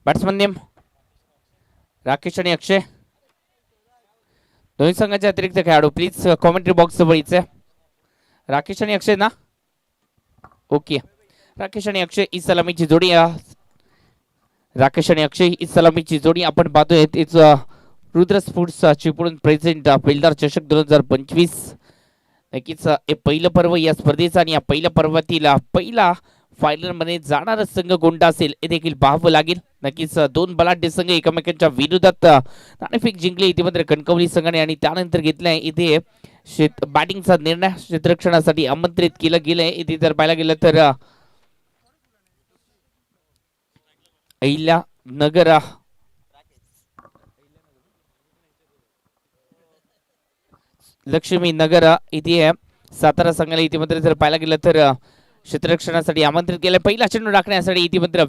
Batsman name Rakesh आणि अक्षय. दोन्ही संघाचे अतिरिक्त खेळाडू प्लीज कॉमेंट्री बॉक्स जवळ यायचे. राकेश आणि अक्षय ना. ओके. राकेश आणि अक्षय ही सलामीची जोडी. राकेश आणि अक्षय ही सलामीची जोडी आपण पाहतोय. तीच Rudra sports Chiplun present builder चषक 2025. नक्कीच हे पहिलं पर्व या स्पर्धेचा आणि या पहिल्या पर्वातील पहिला फायनल मध्ये जाणारा संघ कोणता असेल हे देखील पाहावं लागेल. नक्कीच दोन बलाढ्य संघ एकमेकांच्या विरोधात नाणेफेक जिंकले इतिमध्ये कणकवली संघाने आणि त्यानंतर घेतलाय इथे बॅटिंगचा निर्णय. क्षेत्ररक्षणासाठी आमंत्रित केलं गेलंय. इथे जर पाहायला गेलं तर अहिल्या नगर लक्ष्मी नगर इथे सातारा संघाला इतिमध्ये जर पाहायला गेलं तर क्षेत्ररक्षणासाठी आमंत्रित केलं. पहिला चेंडू टाकण्यासाठी इतिमध्ये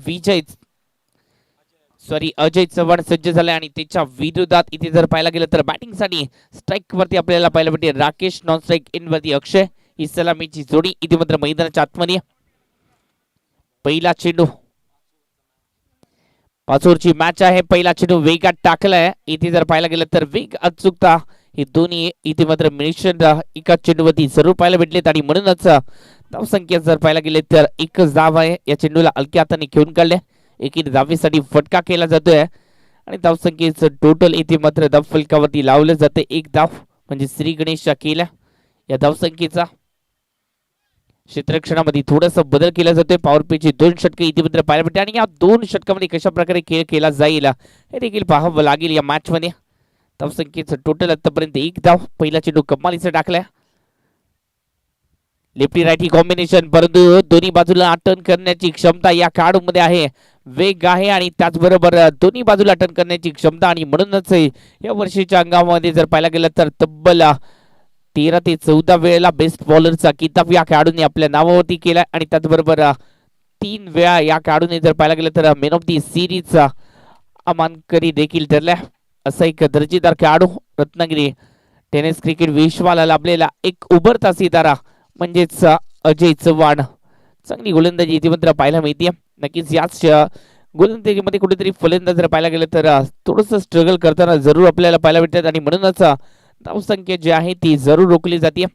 अजय चव्हाण सज्ज झाले आणि त्याच्या विरोधात इथे जर पाहायला गेलं तर बॅटिंगसाठी स्ट्राईक वरती आपल्याला पाहायला भेटते राकेश, नॉन स्ट्राईक इन वरती अक्षय. ही सलामीची जोडी इतिमध्ये मैदानाच्या आतमध्ये. पहिला चेंडू पाच ओव्हरची मॅच आहे. पहिला चेंडू वेगात टाकलाय. इथे जर पाहायला गेलं तर वेग अचूकता हे दोन्ही इथे मात्र मिशन एका चेंडूवरती जरूर पाहायला भेटलेत आणि म्हणूनच धावसंख्या जर पाहायला गेले तर एकच धाव आहे. या चेंडूला हलक्या हाताने घेऊन काढले. एकीने धावेसाठी फटका केला जातोय आणि धावसंख्येचं टोटल इथे मात्र धाव फलकावरती लावलं जाते. एक धाव म्हणजे श्री गणेशच्या केल्या या धावसंख्येचा. क्षेत्ररक्षणामध्ये थोडासा बदल केला जातोय. पॉवर प्लेचे 2 षटके इतिमध्ये पाहायला भेटते आणि या 2 षटकामध्ये कशा प्रकारे खेळ केला जाईल हे देखील पाहावं लागेल या मॅच मध्ये. धावसंख्येचं टोटल आतापर्यंत एक धाव. पहिला चेंडू कमालीचा टाकलाय. लेफ्टी रायटी कॉम्बिनेशन परंतु दोन्ही बाजूला अटन करण्याची क्षमता या खेळाडूमध्ये आहे. वेग आहे आणि त्याचबरोबर दोन्ही बाजूला अटन करण्याची क्षमता आणि म्हणूनच या वर्षीच्या अंगामध्ये जर पाहायला गेलं तर तब्बल 13 ते 14 वेळेला बेस्ट बॉलरचा किताब या खेळाडूने आपल्या नावावरती केलाय आणि त्याचबरोबर 3 वेळा या खेळाडूने जर पाहायला गेलं तर मॅन ऑफ दी सिरीजचा अमानकरी देखील ठरलाय. असा एक दर्जेदार खेळाडू रत्नागिरी टेनिस क्रिकेट विश्वाला लाभलेला एक उभरता सितारा म्हणजेच अजय चव्हाण. चांगली गोलंदाजी इतिमध्ये पाहायला मिळते. नक्कीच याच गोलंदाजीमध्ये कुठेतरी फलंदाज जर पाहायला गेलं तर थोडंसं स्ट्रगल करताना जरूर आपल्याला पाहायला भेटतात आणि म्हणूनच धावसंख्या जी आहे ती जरूर रोखली जाते.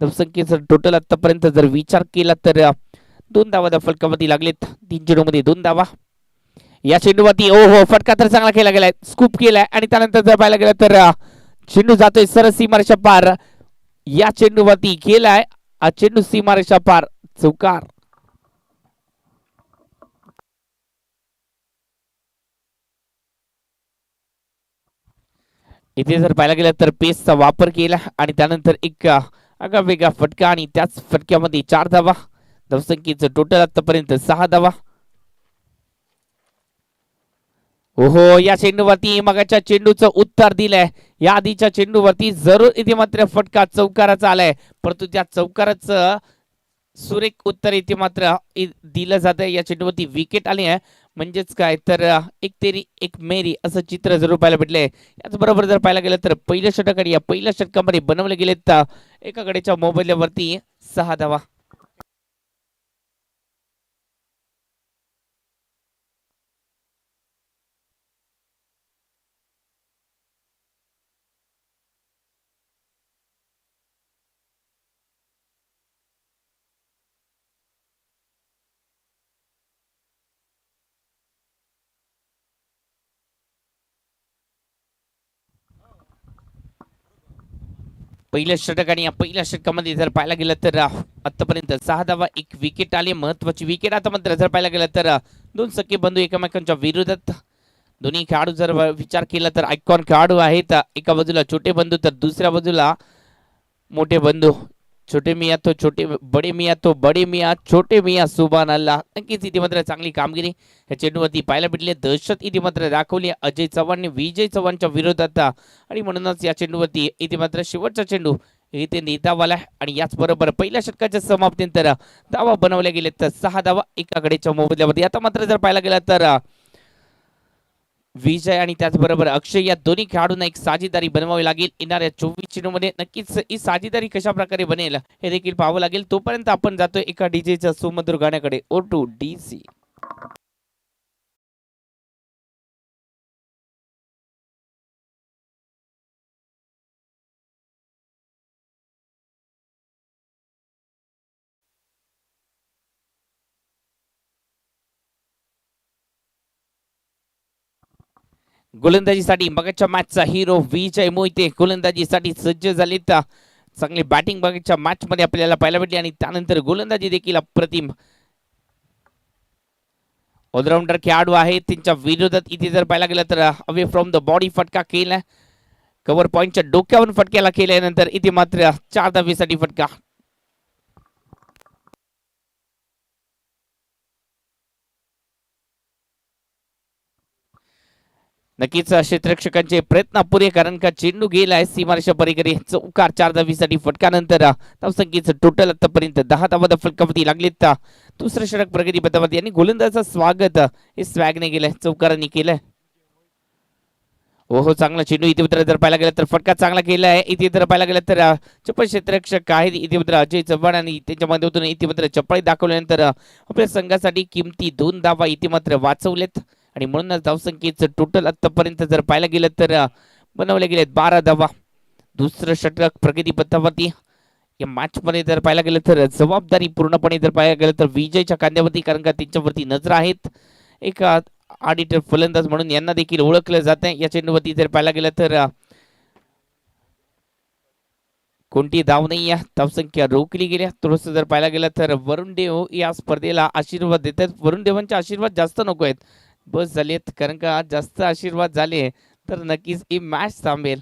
धावसंख्येचा टोटल आतापर्यंत जर विचार केला तर 2 धावा फलकावरती लागलेत. 3 चेंडूमध्ये 2 धावा. या चेंडूवरती ओहो फटका तर चांगला केला गेलाय. स्कूप केलाय आणि त्यानंतर जर पाहायला गेलं तर चेंडू जातोय सरळ सीमारेषा पार. या चेंडूवरती केलाय चेंडू सीमारेषा पार. चौकार. इथे जर पाहायला गेलं तर पेसचा वापर केला आणि त्यानंतर एक आगळावेगळा फटका आणि त्याच फटक्यामध्ये 4 धावा. धावसंख्येचं टोटल आतापर्यंत 6 धावा. ओहो या चेंडूवरती मगाच्या चेंडूचं उत्तर दिलंय. या आधीच्या चेंडूवरती जरूर इथे मात्र फटका चौकाराचा आलाय परंतु त्या चौकाराचं सुरेख उत्तर इथे मात्र दिलं जात आहे. या चेंडूवरती विकेट आली आहे म्हणजेच काय तर एक तेरी एक मेरी असं चित्र जरूर पाहायला भेटलंय. याचबरोबर जर पाहायला गेलं तर पहिल्या षटक आणि या पहिल्या षटकामध्ये बनवले गेलेत एका गड्याच्या मोबाईलवरती 6 धावा. पहिल्या षटक आणि या पहिल्या षटकामध्ये जर पाहायला गेलं तर आतापर्यंत 6 धावा, 1 विकेट आली. महत्वाची विकेट आता मात्र जर पाहायला गेलं तर 2 सख्खे बंधू एकमेकांच्या विरोधात. दोन्ही खेळाडू जर विचार केला तर आयकॉन खेळाडू आहेत. एका बाजूला छोटे बंधू तर दुसऱ्या बाजूला मोठे बंधू. छोटे मियाँ तो छोटे, बडे मियाँ तो बडे मियाँ, छोटे मियाँ सुभान अल्लाह. नक्कीच इथे मात्र चांगली कामगिरी या चेंडूवरती पाहायला भेटली. दहशत इथे मात्र दाखवली अजय चव्हाणने विजय चव्हाणच्या विरोधात आणि म्हणूनच या चेंडूवरती इथे मात्र शेवटचा चेंडू इथे नेतावाला आणि याच बरोबर पहिल्या षटकाच्या समाप्तीनंतर धावा बनवल्या गेले तर 6 धावा एका गड्याच्या मोबदल्यावरती. आता मात्र जर पाहायला गेला तर विजय आणि त्याचबरोबर अक्षय या दोन्ही खेळाडूंना एक साझेदारी बनवावी लागेल येणाऱ्या 24 चेंडूमध्ये. नक्कीच ही साझेदारी कशा प्रकारे बनेल हे देखील पाहावं लागेल. तोपर्यंत आपण जातोय एका डीजेच्या सुमधुर गाण्याकडे. O2 DC. गोलंदाजीसाठी मगाच्या मॅचचा हिरो विजय मोहिते गोलंदाजीसाठी सज्ज झालेत. चांगली बॅटिंग बघायच्या मॅच मध्ये आपल्याला पाहायला भेटली आणि त्यानंतर गोलंदाजी देखील अप्रतिम. ऑलराऊंडर खेळाडू आहे त्यांच्या विरोधात इथे जर पाहायला गेलं तर अवे फ्रॉम द बॉडी फटका केला. कव्हर पॉइंटच्या डोक्यावरून फटक्याला केल्यानंतर इथे मात्र 4 धावेसाठी फटका. नक्कीच क्षेत्ररक्षकांचे प्रयत्न पुरे कारण का चेंडू गेलाय सीमारेषा पलीकडे. चौकार 4 धावेसाठी फटकानंतर धावसंख्येचं टोटल आतापर्यंत 10 धावा फलकावरती लागलेत. दुसरं षटक प्रगती पथावरती आणि गोलंदाजाचं स्वागत हे स्वॅगने केलंय, चौकारांनी केलंय. हो चांगला चेंडू इथे उतर जर पाहायला गेलं तर फटका चांगला केलाय. इथे जर पाहायला गेलं तर चप्पल क्षेत्ररक्षक आहेत इथे उतर अजय चव्हाण आणि त्यांच्या माध्यमातून इथे मात्र चप्पल दाखवल्यानंतर आपल्या संघासाठी किमती 2 धावा इथे मात्र वाचवलेत आणि म्हणूनच धावसंख्येचं टोटल आतापर्यंत जर पाहायला गेलं तर बनवले गेलेत 12 धावा. दुसरं षटक प्रगती पथावरती. या मॅच मध्ये जर पाहायला गेलं तर जबाबदारी पूर्णपणे जर पाहायला गेलं तर विजयच्या खांद्यावरती कारण का त्यांच्यावरती नजर आहेत. एक ऑडिटर फलंदाज म्हणून यांना देखील ओळखलं जात आहे. या चेंडूवरती जर पाहायला गेलं तर कोणती धाव नाही आहे, धावसंख्या रोखली गेली. थोडंसं जर पाहायला गेलं तर वरुण देव या स्पर्धेला आशीर्वाद देतात. वरुण देवांचे आशीर्वाद जास्त नको आहेत, बस झालेत कारण का जास्त आशीर्वाद झाले तर नक्कीच ही मॅच थांबेल.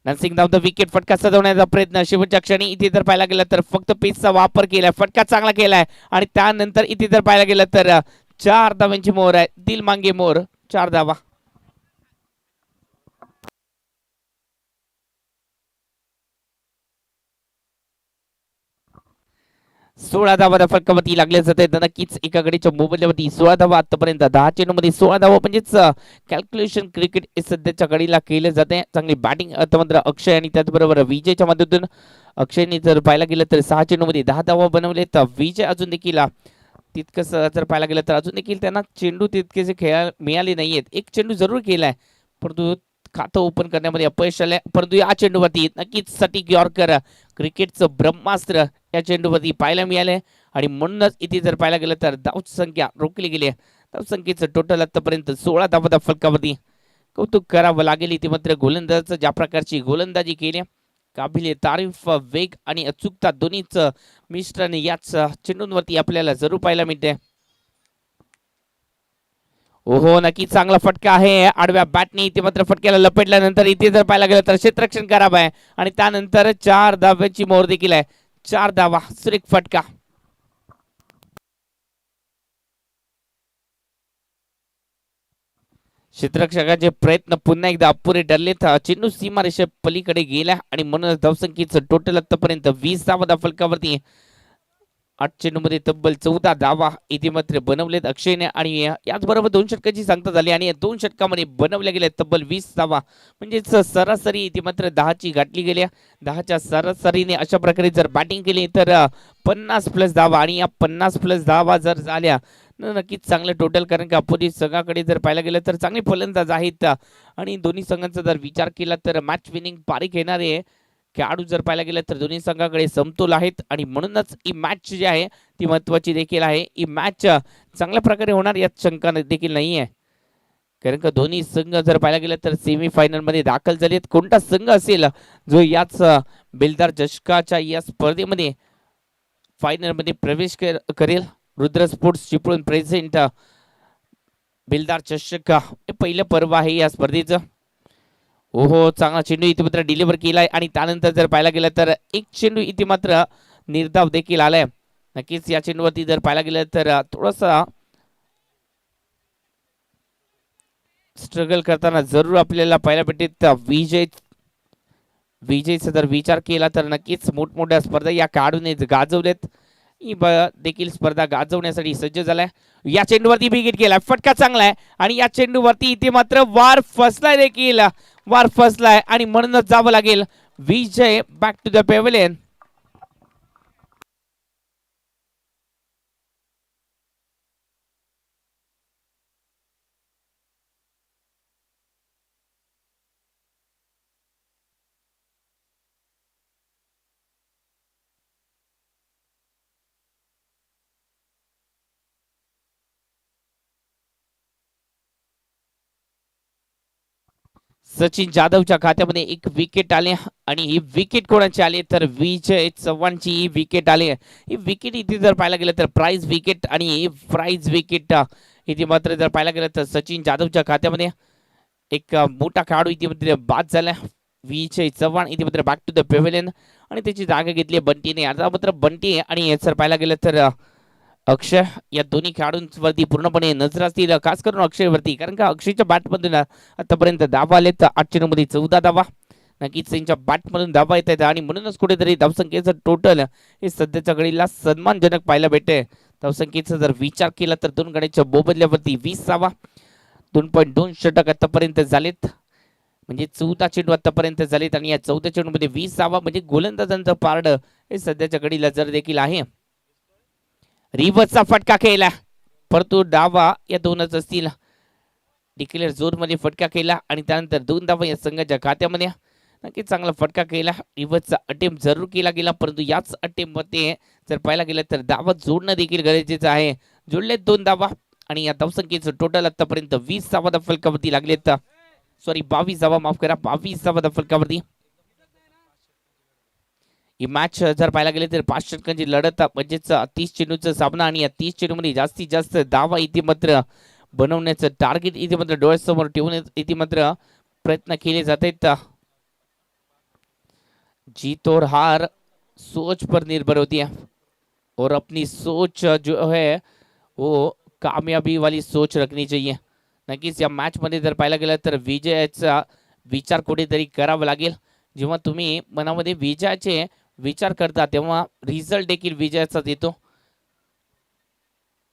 नरसिंग धावता विकेट फटका सजवण्याचा प्रयत्न शेवटच्या क्षणी इथे जर पाहायला गेलं तर फक्त पेसचा वापर केलाय, फटका चांगला केलाय आणि त्यानंतर इथे जर पाहायला गेलं तर 4 धावांची मोहर आहे. दिल मांगे मोर 4 धावा. 16 धावा फलकावरती लागले जाते. नक्कीच एका गडीच्या मोबदल्यावरती 16 धावा आतापर्यंत 10 चेंडूमध्ये 16 धावा म्हणजेच कॅल्क्युलेशन क्रिकेट सध्याच्या घडीला केले जाते. चांगली बॅटिंग आता मात्र अक्षय आणि त्याचबरोबर विजयच्या माध्यमातून अक्षयने जर पाहायला गेलं तर 6 चेंडूमध्ये 10 धावा बनवले. तर विजय अजून देखील तितकंच जर पाहायला गेलं तर अजून देखील त्यांना चेंडू तितकेसे खेळायला मिळाले नाहीयेत. एक चेंडू जरूर केलाय परंतु खातं ओपन करण्यामध्ये अपयश आलंय. परंतु या चेंडूवरती नक्कीच सटीक यॉर्कर क्रिकेटचं ब्रह्मास्त्र या चेंडूवरती पाहायला मिळाले आणि म्हणूनच इथे जर पाहायला गेलं तर धाव संख्या रोखली गेली. धावसंख्येचं टोटल आतापर्यंत 16 धावा फलकावरती. कौतुक करावं लागेल इथे मात्र गोलंदाजाचं ज्या प्रकारची गोलंदाजी केली, काबिले तारीफ, वेग आणि अचूकता दोन्हीच मिश्रण याच चेंडूंवरती आपल्याला जरूर पाहायला मिळते. ओहो नक्की चांगला फटका आहे आडव्या बॅटने इथे मात्र फटक्याला लपेटल्यानंतर इथे जर पाहायला गेलं तर क्षेत्ररक्षण खराब आहे आणि त्यानंतर 4 धाव्यांची मोहर देखील आहे. 4 धावा सुरेख फटका. क्षेत्ररक्षकाचे प्रयत्न पुन्हा एकदा अपुरे ठरलेत. चेंडू सीमारेषे पलीकडे गेला आणि म्हणून धावसंख्येचं टोटल आतापर्यंत 20 धावा फलकावरती. 8 चेंडूमध्ये तब्बल 14 धावा इथे मात्र बनवलेत अक्षयने आणि याचबरोबर 2 षटकाची सांगता झाली आणि या 2 षटकामध्ये बनवल्या गेल्या तब्बल 20 धावा म्हणजेच सरासरी इथे मात्र 10ची गाठली गेल्या. 10च्या सरासरीने अशा प्रकारे जर बॅटिंग केली तर 50 प्लस धावा आणि या 50 प्लस धावा जर झाल्या नक्कीच चांगलं टोटल कारण का अपोजिट संघाकडे जर पाहायला गेलं तर चांगले फलंदाज आहेत आणि दोन्ही संघांचा जर विचार केला तर मॅच विनिंग पारी घेणारे खेळाडू जर पाहायला गेलं तर दोन्ही संघाकडे समतोल आहेत आणि म्हणूनच ही मॅच जी आहे ती महत्वाची देखील आहे. ही मॅच चांगल्या प्रकारे होणार यात शंका देखील नाही आहे कारण का दोन्ही संघ जर पाहायला गेलं तर सेमीफायनल मध्ये दाखल झालेत. कोणता संघ असेल जो याच बेलदार चषकाच्या या स्पर्धेमध्ये फायनल मध्ये प्रवेश करेल? रुद्र स्पोर्ट्स चिपळूण प्रेझेंट बेलदार चषक हे पहिलं पर्व आहे या स्पर्धेचं. ओहो चांगला चेंडू इथे मात्र डिलिव्हर केलाय आणि त्यानंतर जर पाहायला गेलं तर एक चेंडू इथे मात्र निर्धाव देखील आलाय. नक्कीच या चेंडूवरती जर पाहायला गेलं तर थोडासा स्ट्रगल करताना जरूर आपल्याला पाहायला भेटते. विजयचा जर विचार केला तर नक्कीच मोठमोठ्या स्पर्धा या खेळाडूने गाजवलेत. देखील स्पर्धा गाजवण्यासाठी सज्ज झालाय. या चेंडूवरती विकेट केलाय, फटका चांगला आहे आणि या चेंडूवरती इथे मात्र वार फसलाय देखील, वार फसलाय आणि म्हणूनच जावं लागेल विजय back to the pavilion. Sachin जाधवच्या खात्यामध्ये एक विकेट आले आणि ही विकेट कोणाची आली तर विजय चव्हाणची ही विकेट आली. ही विकेट इथे जर पाहायला गेलं तर प्राइज विकेट आणि ही प्राइज विकेट इथे मात्र जर पाहायला गेलं तर सचिन जाधवच्या खात्यामध्ये एक मोठा खेळाडू इथे मात्र बाद झाला. विजय चव्हाण इथे मात्र बॅक टू द पेव्हिलियन आणि त्याची जागा घेतली बंटीने. आता मात्र बंटी आणि जर पाहायला गेलं तर अक्षय या दोन्ही खेळाडूंवरती पूर्णपणे नजर असतील, खास करून अक्षयवरती, कारण का अक्षयच्या बॅटमधून आतापर्यंत धावा आले तर 8 चेंडूमध्ये 14 धावा. नक्कीच त्यांच्या बॅटमधून धावा येत आहेत आणि म्हणूनच कुठेतरी धावसंख्येचं टोटल हे सध्याच्या घडीला सन्मानजनक पाहायला भेटते. धावसंख्येचा जर विचार केला तर 2 गड्यांच्या मोबदल्यावरती 20 धावा, 2.2 षटक आतापर्यंत झालेत, म्हणजे 14 चेंडू आतापर्यंत झालेत आणि या 14 चेंडूमध्ये 20 धावा, म्हणजे गोलंदाजांचं पारड हे सध्याच्या घडीला जर देखील आहे. रिव्हर्सचा फटका केला, परंतु डावा या दोनच असतील. डिक्लेअर झोन मध्ये फटका केला आणि त्यानंतर 2 धावा या संघाच्या खात्यामध्ये. नक्कीच चांगला फटका केला. रिव्हर्सचा अटेम्प्ट जरूर केला गेला, परंतु याच अटेम्प्ट मध्ये जर पाहायला गेलं तर धावा जोडणं देखील गरजेचं आहे. जोडलेत 2 धावा आणि या धावसंख्येचं टोटल आतापर्यंत 20 धावा फलकावरती लागलेत. सॉरी 22 धावा, माफ करा, 22 धावा फलकावरती. ही मॅच जर पाहायला गेले तर 5 षटकांची लढत, म्हणजेच 30 चेंडूचा सामना आणि या 30 चेंडूमध्ये जास्तीत जास्त धावा इथे मात्र बनवण्याचं टार्गेट इथे मात्र डोळ्यासमोर ठेवून इथे मात्र प्रयत्न केले जात आहेत. जीत और हार सोच पर निर्भर होती है और अपनी सोच जो है वो कामयाबी वाली सोच रखनी चाहिए. नक्कीच या मॅच मध्ये जर पाहायला गेलं तर विजयाचा विचार कुठेतरी करावा लागेल. जेव्हा तुम्ही मनामध्ये विजयाचे विचार करता तेव्हा रिझल्ट देखील विजयाचाच येतो.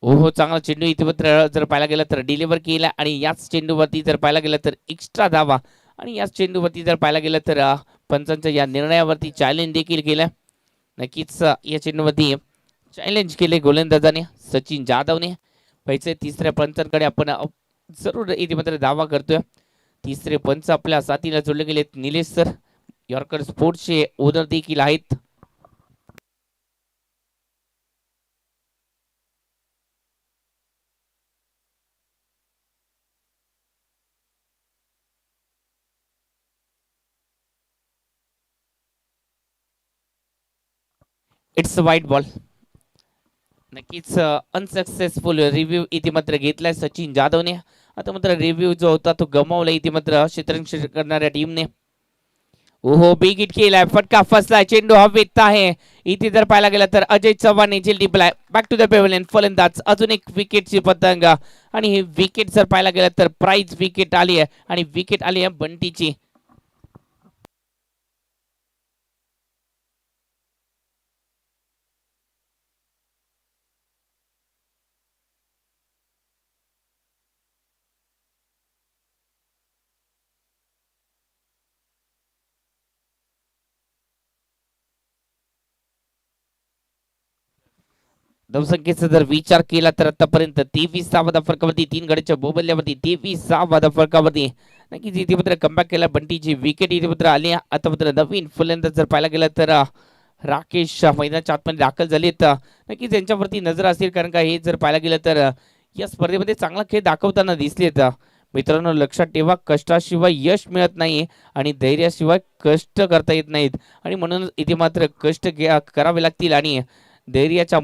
हो, चांगला चेंडू इथे मात्र जर पाहायला गेलं तर डिलिव्हर केला आणि याच चेंडूवरती जर पाहायला गेलं तर एक्स्ट्रा धावा आणि याच चेंडूवरती जर पाहायला गेलं तर पंचांच्या या निर्णयावरती चॅलेंज देखील केलं. नक्कीच या चेंडूवरती चॅलेंज केले गोलंदाजाने सचिन जाधवने. पैसे तिसऱ्या पंचांकडे आपण जरूर इथे मात्र दावा करतोय. तिसरे पंच आपल्या साथीला जोडले गेलेत निलेश सर, यॉर्कर स्पोर्ट्सचे ओनर देखील आहेत. It's white ball. नक्कीच अनसक्सेसफुल रिव्ह्यू इथे मात्र घेतलाय सचिन जाधवने. आता मात्र रिव्ह्यू जो होता तो गमावला इथे मात्र क्षेत्ररक्षण करणाऱ्या टीमने. ओहो, बिग हिट केलाय, फटका फसलाय, चेंडू हवेत आहे. इथे जर पाहायला गेला तर अजय चव्हाण झेल टिपलाय. बॅक टू द पेव्हिलियन, फलंदाज अजून एक विकेटची पतंग आणि ही विकेट जर पाहायला गेला तर प्राइज विकेट आली आहे आणि विकेट आली आहे बंटीची. धावसंख्येचा जर विचार केला तर आतापर्यंत 23 धावा फरकावरती, 3 गड्याच्या मोबदल्यावरती 23 धावा फरकावरती. नक्कीच इथे मात्र कमबॅक केला बंटीची विकेट इथे मात्र आली. आता मात्र नवीन फलंदाज जर पाहायला गेला तर राकेश मैदानाच्या आतमध्ये दाखल झालेत. नक्कीच यांच्यावरती नजर असेल, कारण का हे जर पाहायला गेलं तर या स्पर्धेमध्ये चांगला खेळ दाखवताना दिसलेत. मित्रांनो लक्षात ठेवा, कष्टाशिवाय यश मिळत नाही आणि धैर्याशिवाय कष्ट करता येत नाहीत आणि म्हणून इथे मात्र कष्ट करावे लागतील आणि धैर्याच्या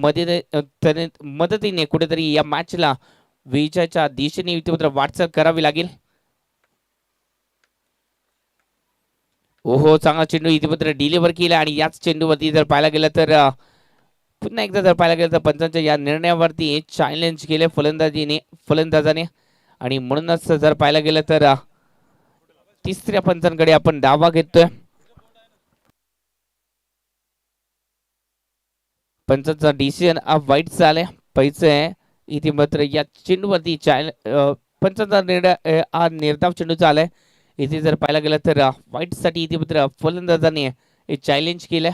मदतीने कुठेतरी या मॅचला विजयाच्या दिशेने इथे मात्र वाटचाल करावी लागेल. ओहो, चांगला चेंडू इथे मात्र डिलिव्हर केला आणि याच चेंडूवरती जर पाहायला गेलं तर पुन्हा एकदा जर पाहायला गेलं तर पंचांच्या या निर्णयावरती चॅलेंज केले फलंदाजाने आणि म्हणूनच जर पाहायला गेलं तर तिसऱ्या पंचांकडे आपण दावा घेतोय. पंचांचा डिसिजन वाईट झालाय. पैसे इथे मात्र या चेंडूवरती पंचांचा निर्णय हा निर्धाव चेंडूचा आलाय. इथे जर पाहायला गेलं तर वाईट साठी इथे मात्र फलंदाजाने चॅलेंज केलं.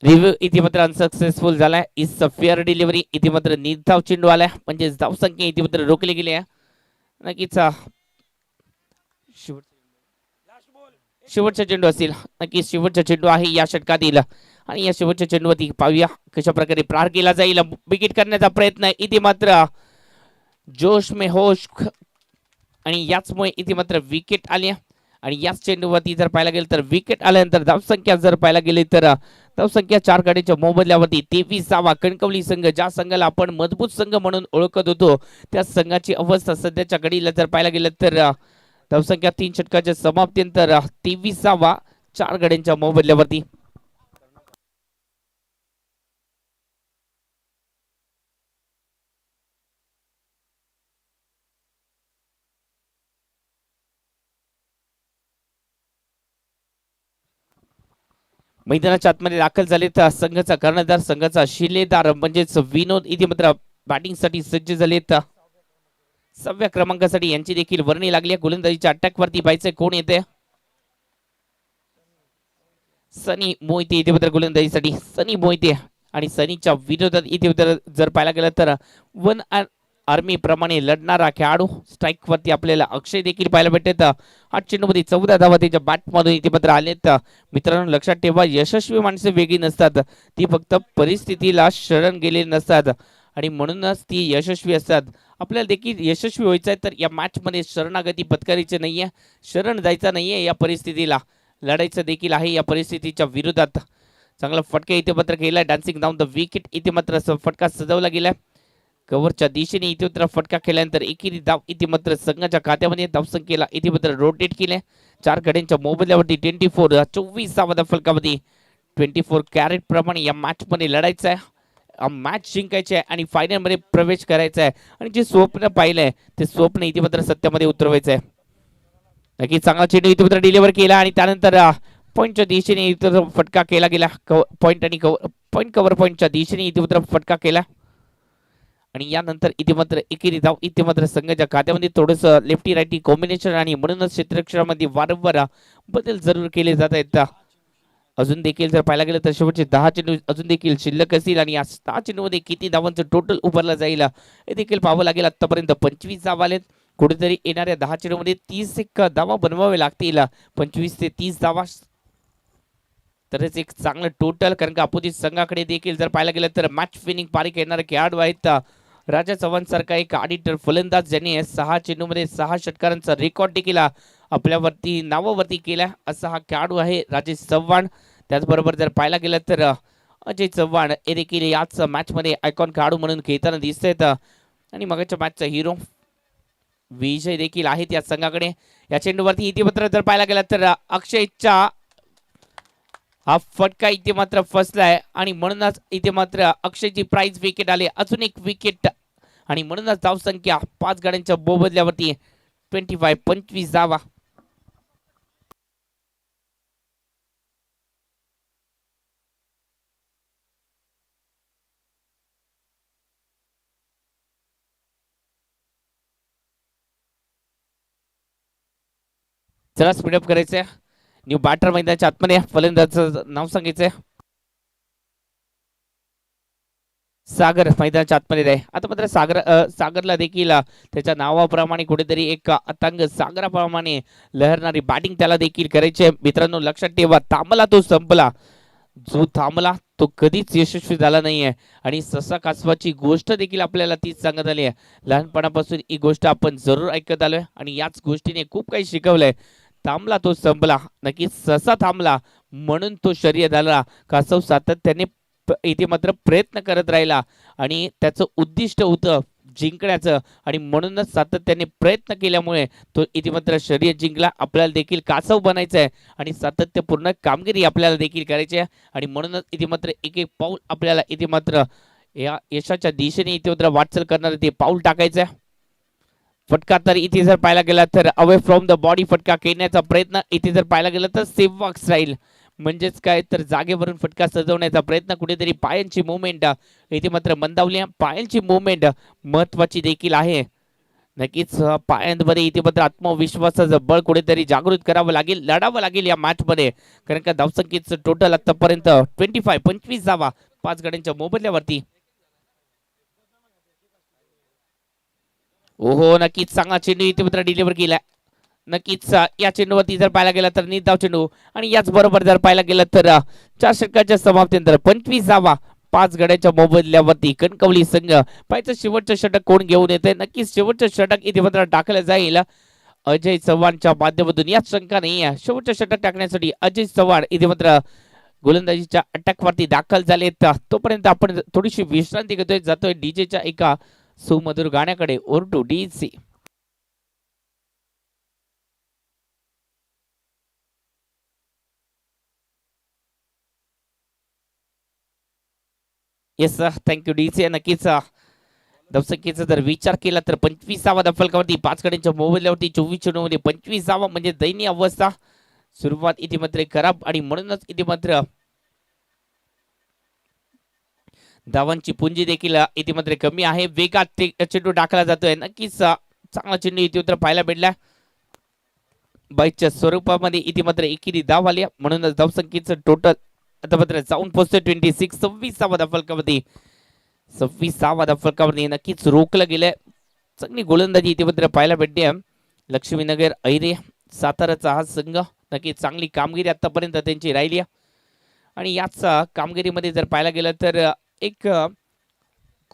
रिव्ह्यू इथे मात्र अनसक्सेसफुल झालाय. इज अ फेअर डिलिव्हरी इथे मात्र निर्धाव चेंडू आलाय, म्हणजे धाव संख्या इथे मात्र रोखली गेली आहे. नक्कीच शेवटचा चेंडू असेल, नक्कीच शेवटचा चेंडू आहे या षटकातील. आणि या शेवटच्या चेंडूवरती पाहूया कशा प्रकारे प्रहार केला जाईल. विकेट करण्याचा प्रयत्न इथे मात्र जोश में होश, आणि याचमुळे इथे मात्र विकेट आली. आणि याच चेंडूवरती जर पाहायला गेलं तर विकेट आल्यानंतर धावसंख्या जर पाहायला गेली तर धावसंख्या 4 गाड्यांच्या मोबदल्यावरती 23वा कणकवली संघ, ज्या संघाला आपण मजबूत संघ म्हणून ओळखत होतो, त्या संघाची अवस्था सध्याच्या घडीला जर पाहायला गेलं तर धावसंख्या 3 षटकाच्या समाप्तीनंतर 23वा 4 गाड्यांच्या मोबदल्यावरती. मैदानाच्या आतमध्ये दाखल झाले तर संघाचा कर्णधार, संघाचा शिलेदार म्हणजेच विनोद इथे मात्र बॅटिंगसाठी सज्ज झालेत. 6व्या क्रमांकासाठी यांची देखील वर्णी लागली आहे. गोलंदाजीच्या अटॅक वरती पाहायचंय कोण येते. सनी मोहिते इथे मात्र गोलंदाजीसाठी सनी मोहिते. आणि सनीच्या विरोधात इथे जर पाहायला गेलं तर वन आर्मी प्रमाणे लढणारा खेळाडू स्ट्राईक वरती आपल्याला अक्षय देखील पाहायला भेटत. 8 चेंडूमध्ये 14 धावा त्याच्या बॅटमधून इथे मात्र आलेत. मित्रांनो लक्षात ठेवा, यशस्वी माणसे वेगळी नसतात, ती फक्त परिस्थितीला शरण गेलेली नसतात आणि म्हणूनच ती यशस्वी असतात. आपल्याला देखील यशस्वी व्हायचं आहे तर या मॅच मध्ये शरणागती पत्करायची नाहीये, शरण जायचं नाहीये, या परिस्थितीला लढायचं देखील आहे. या परिस्थितीच्या विरोधात चांगला फटका इथे मात्र केलाय. डान्सिंग डाऊन द विकेट इथे मात्र फटका सजवला गेलाय. कव्हरच्या दिशेने इथे मात्र फटका केल्यानंतर एकेरी धाव इथे मात्र संघाच्या खात्यामध्ये धावसंख्येला इथे मात्र रोटेट केले. 4 गड्यांच्या मोबदल्यावरती 24वा फलकामध्ये 24 कॅरेट प्रमाणे या मॅच मध्ये लढायचं आहे, मॅच जिंकायची आहे आणि फायनल मध्ये प्रवेश करायचा आहे. आणि जे स्वप्न पाहिलंय ते स्वप्न इथे मात्र सत्यामध्ये उतरवायचं आहे. नक्की चांगला चेंडू इथे मात्र डिलिव्हर केला आणि त्यानंतर पॉईंटच्या दिशेने इथे फटका केला गेला. पॉईंट आणि पॉईंट कव्हर पॉईंटच्या दिशेने इथे मात्र फटका केला. आणि यानंतर इथे मात्र एकेरी धाव इथे मात्र संघाच्या खात्यामध्ये थोडंसं लेफ्टी राईटी कॉम्बिनेशन आणि म्हणूनच क्षेत्ररक्षणामध्ये वारंवार बदल जरूर केले जात आहेत. अजून देखील जर पाहायला गेलं तर शेवटचे 10 चेंडू अजून देखील शिल्लक असतील आणि या 10 चेंडूमध्ये किती धावांचं टोटल उभारलं जाईल हे देखील पाहावं लागेल. आतापर्यंत 25 धावा आलेत. कुठेतरी येणाऱ्या 10 चेंडूमध्ये 30 एक धावा बनवावे लागतील. 25 ते 30 धावा तरच एक चांगलं टोटल, कारण का अपोजिट संघाकडे देखील जर पाहायला गेलं तर मॅच फिनिंग पारी करणारे खेळाडू आहेत. राजा चव्हाण सारखा एक ऑडिटर फलंदाज ज्याने 6 चेंडूमध्ये 6 षटकारांचा रेकॉर्ड देखील आपल्यावरती नावावरती केला असा हा खेळाडू आहे राजेश चव्हाण. त्याचबरोबर जर पाहायला गेलं तर अजय चव्हाण हे देखील याच मॅच मध्ये आयकॉन खेळाडू म्हणून खेळताना दिसत आहेत. आणि मगाच्या मॅचचा हिरो विजय देखील आहेत या संघाकडे. या चेंडूवरती इथे मात्र जर पाहायला गेला तर अक्षयच्या हा फटका इथे मात्र फसलाय आणि म्हणूनच इथे मात्र अक्षयची प्राइज विकेट आली. अजून एक विकेट आणि म्हणूनच धाव संख्या 5 गाड्यांच्या मोबदल्यावरती 25 धावा. चला स्पीडअप करायचंय. न्यू बॅटर मैदानाच्या आतमध्ये फलंदाजाचं नाव सांगायचंय. सागर मैदानाच्या आतमध्ये आहे. आता मात्र सागरला देखील त्याच्या नावाप्रमाणे कुठेतरी एक अतंग सागराप्रमाणे लहरणारी बॅटिंग त्याला देखील करायची. मित्रांनो लक्षात ठेवा, थांबला तो संपला, जो थांबला तो कधीच यशस्वी झाला नाहीये. आणि ससा कासवाची गोष्ट देखील आपल्याला तीच सांगत आली आहे. लहानपणापासून ही गोष्ट आपण जरूर ऐकत आलोय आणि याच गोष्टीने खूप काही शिकवलंय. थांबला तो संपला, नक्कीच ससा थांबला म्हणून तो शर्यत आला. कासव सातत्याने इथे मात्र प्रयत्न करत राहिला आणि त्याचं उद्दिष्ट होतं जिंकण्याचं आणि म्हणूनच सातत्याने प्रयत्न केल्यामुळे तो इथे मात्र शर्यत जिंकला. आपल्याला देखील कासव बनायचं आहे आणि सातत्यपूर्ण कामगिरी आपल्याला देखील करायची आहे आणि म्हणूनच इथे मात्र एक एक पाऊल आपल्याला इथे मात्र या यशाच्या दिशेने इथे मात्र वाटचाल करणार ते पाऊल टाकायचं आहे. फटका तर इथे जर पाहायला गेला तर अवे फ्रॉम द बॉडी फटका खेळण्याचा प्रयत्न इथे जर पाहायला गेला तर सेवक स्टाईल म्हणजेच काय तर जागेवरून फटका सजवण्याचा प्रयत्न. कुठेतरी पायांची मुवमेंट इथे मात्र मंदावली. पायांची मुवमेंट महत्वाची देखील आहे. नक्कीच पायांमध्ये इथे मात्र आत्मविश्वासाचं बळ कुठेतरी जागृत करावं लागेल, लढावं लागेल या मॅच मध्ये. कारण का धावसंख्येचं टोटल आतापर्यंत 25 जावा 5 गड्यांच्या मोबदल्यावरती. ओहो, नक्कीच चांगला चेंडू इथे मात्र डिलिव्हर केला. नक्कीच या चेंडूवरती जर पाहायला गेला तर निर्धाव चेंडू आणि याच बरोबर जर पाहायला गेलं तर 4 षटकाच्या समाप्तीनंतर 25 जावा 5 गड्याच्या मोबदल्यावरती कणकवली संघ पाहिजे शेवटचं षटक कोण घेऊन येते. नक्कीच शेवटचं षटक इथे मात्र टाकलं जाईल अजय चव्हाणच्या माध्यमातून. याच शंकाने शेवटचं षटक टाकण्यासाठी अजय चव्हाण इथे मात्र गोलंदाजीच्या अटॅक वरती दाखल झालेत. तोपर्यंत आपण थोडीशी विश्रांती घेतोय, जातोय डीजेच्या एका सुमधुर गाण्याकडे. Over to DC. Yes thank you DC. नक्कीच धावसंख्येचा जर विचार केला तर 25वा फलकावरती 5 गड्यांच्या मोबदल्यावरती 24 चेंडूमध्ये 25वा म्हणजे दयनीय अवस्था. सुरुवात इथे मात्र खराब आणि म्हणूनच इथे मात्र धावांची पुंजी देखील इथे मात्र कमी आहे. वेगात चेंडू टाकला जातोय. नक्कीच चांगला चेंडू इथे मात्र पाहायला भेटला. बाईच्या स्वरूपामध्ये इथे मात्र एकेरी धाव आली, म्हणूनच धावसंख्येचं टोटल आता मात्र जाऊन पोहोचतोय 26. 26वा फलकावरती 26वा फलकावरती नक्कीच रोखलं गेलंय. चांगली गोलंदाजी इथे मात्र पाहायला भेटते. लक्ष्मीनगर ऐरे साताराचा हा संघ नक्कीच चांगली कामगिरी आतापर्यंत त्यांची राहिली आणि याच कामगिरीमध्ये जर पाहायला गेलं तर एक